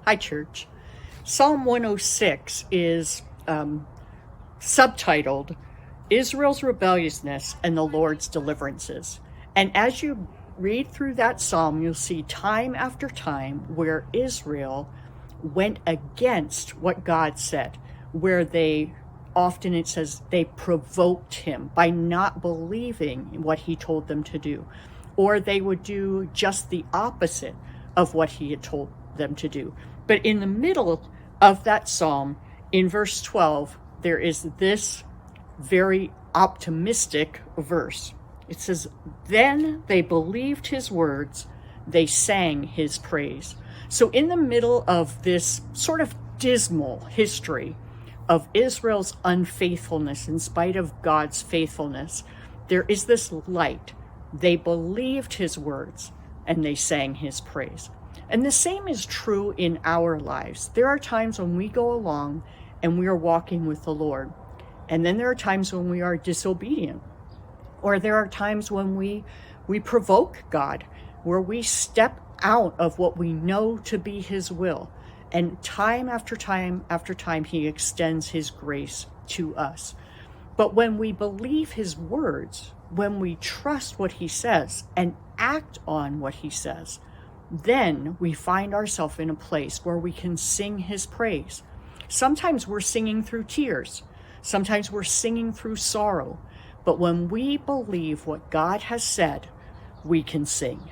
Hi, church. Psalm 106 is subtitled Israel's Rebelliousness and the Lord's Deliverances. And as you read through that psalm, you'll see time after time where Israel went against what God said, where often it says they provoked him by not believing what he told them to do, or they would do just the opposite of what he had told them to do. But in the middle of that psalm, in verse 12, there is this very optimistic verse. It says, "Then they believed his words, they sang his praise." So in the middle of this sort of dismal history of Israel's unfaithfulness in spite of God's faithfulness, there is this light. They believed his words and they sang his praise. And the same is true in our lives. There are times when we go along and we are walking with the Lord. And then there are times when we are disobedient. Or there are times when we provoke God, where we step out of what we know to be his will. And time after time after time, he extends his grace to us. But when we believe his words, when we trust what he says and act on what he says, then we find ourselves in a place where we can sing his praise. Sometimes we're singing through tears. Sometimes we're singing through sorrow. But when we believe what God has said, we can sing.